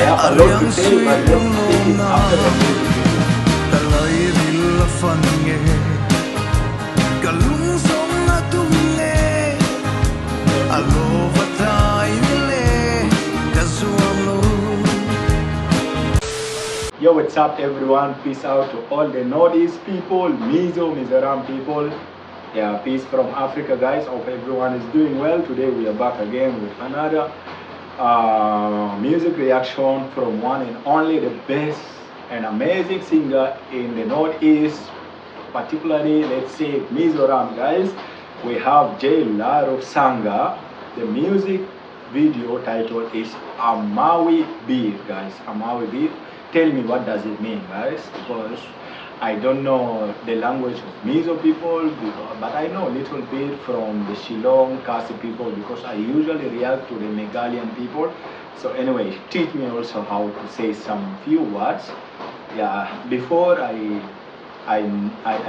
have a lot to say, but let's take it after the music video. Yo, what's up everyone? Peace out to all the Northeast people, Mizoram people. Yeah, peace from Africa, guys. Hope everyone is doing well. Today we are back again with another music reaction from one and only the best and amazing singer in the Northeast, particularly let's say Mizoram, guys. We have Lalrosanga. The music video title is Mawi Ber, guys. Mawi Ber. Tell me, what does it mean, guys? Because I don't know the language of Mizo people, but I know a little bit from the Shillong, Khasi people, because I usually react to the Nagaland people. So anyway, teach me also how to say some few words. Yeah, before I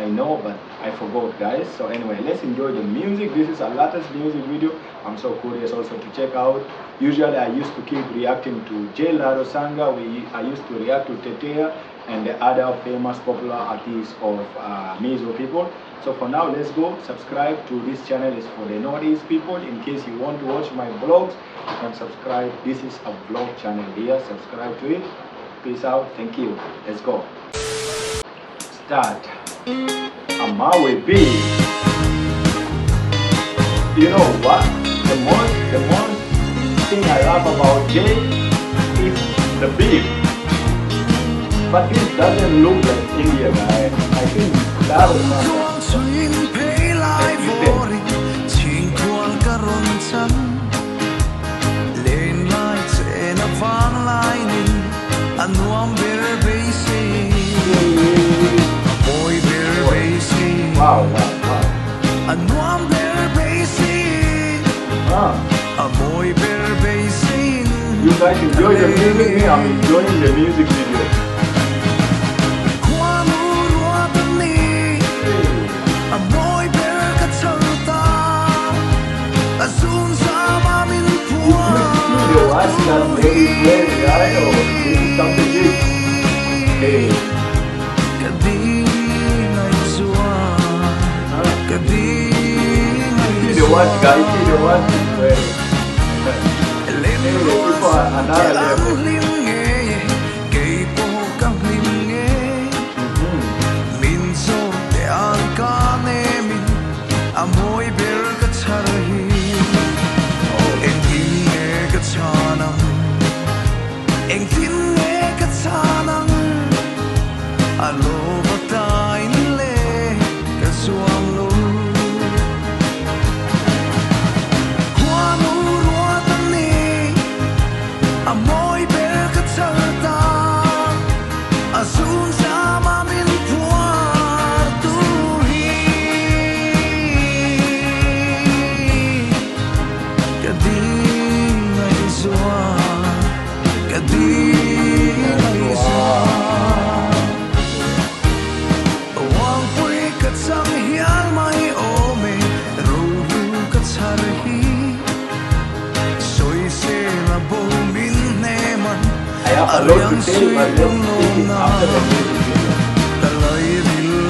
know, but I forgot, guys. So anyway, let's enjoy the music. This is a latest music video. I'm so curious also to check out. Usually I used to keep reacting to Lalrosanga. I used to react to Tetea and the other famous popular artists of Mizo people. So for now, let's go. Subscribe to this channel. Is for the Northeast people. In case you want to watch my vlogs, you can subscribe. This is a vlog channel here. Subscribe to it. Peace out. Thank you. Let's go. Start. Mawi Ber. You know what? The most thing I love about Jay is the beat. But this doesn't look like India, guys. I think that was not Wow. You guys enjoy the music, me, I'm enjoying the music video. Something big. Hey. See the watch, guys. See the watch. Another level. I have a lot to say, but let's take it after the music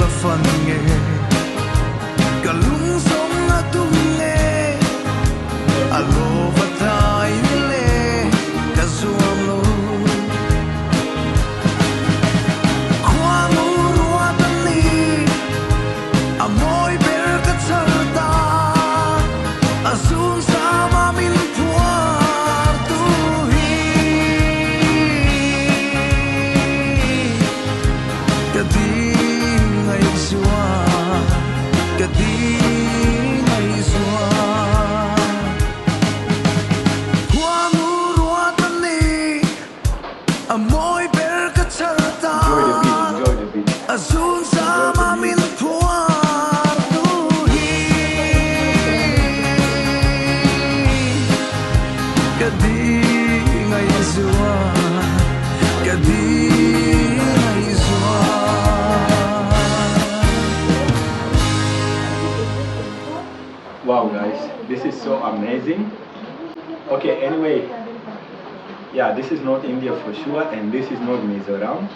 Wow, guys, this is so amazing. Okay, anyway, Yeah, this is not India for sure, and this is not Mizoram.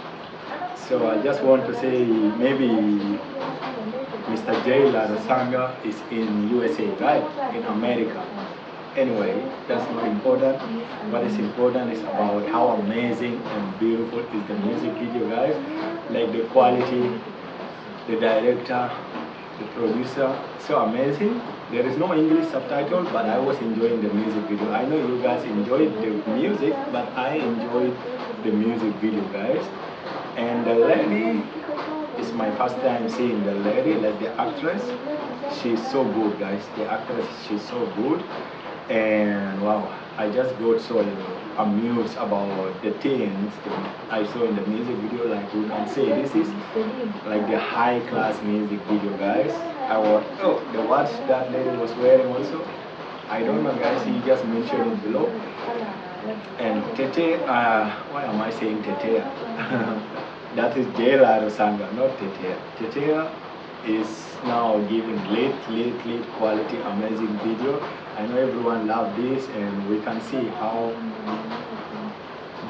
So I just want to say maybe Mr. Lalrosanga is in USA, right? In America. Anyway, that's not important. What is important is about how amazing and beautiful is the music video, guys. Like the quality, the director, the producer, so amazing. There is no English subtitle, but I was enjoying the music video. I know you guys enjoyed the music, but I enjoyed the music video, guys. And the lady is my first time seeing the lady, like the actress. She's so good, guys. The actress, she's so good. And wow, I just got so amused about the things I saw in the music video. Like you can say, this is like the high class music video, guys. I was, oh, the watch that lady was wearing also, I don't know, guys. He just mentioned it below. And Tete, why am I saying Tete? That is Lalrosanga, not Tete. Tete is now giving late quality, amazing video. I know everyone loves this, and we can see how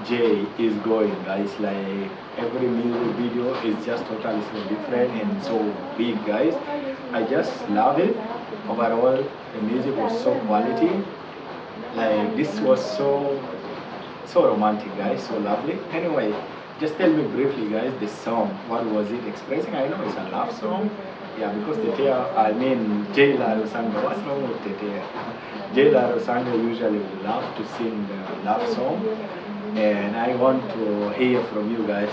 Jay is going, guys. Like every music video is just totally so different and so big, guys. I just love it. Overall, the music was so quality. Like this was so romantic, guys, so lovely. Anyway, just tell me briefly, guys, the song, what was it expressing? I know it's a love song. Yeah, because I mean Lalrosanga, what's wrong with Tetea? Lalrosanga usually would love to sing the love song, and I want to hear from you guys.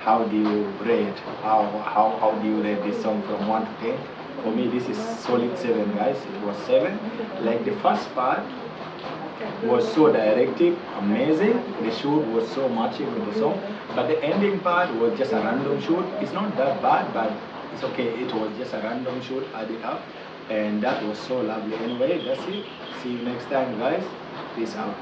How do you rate? How do you rate this song from 1 to 10? For me, this is solid 7, guys. It was 7. Like the first part was so directive, amazing. The shoot was so matching with the song, but the ending part was just a random shoot. It's not that bad, but it's okay. It was just a random shoot added up, and that was so lovely. Anyway, that's it. See you next time, guys. Peace out.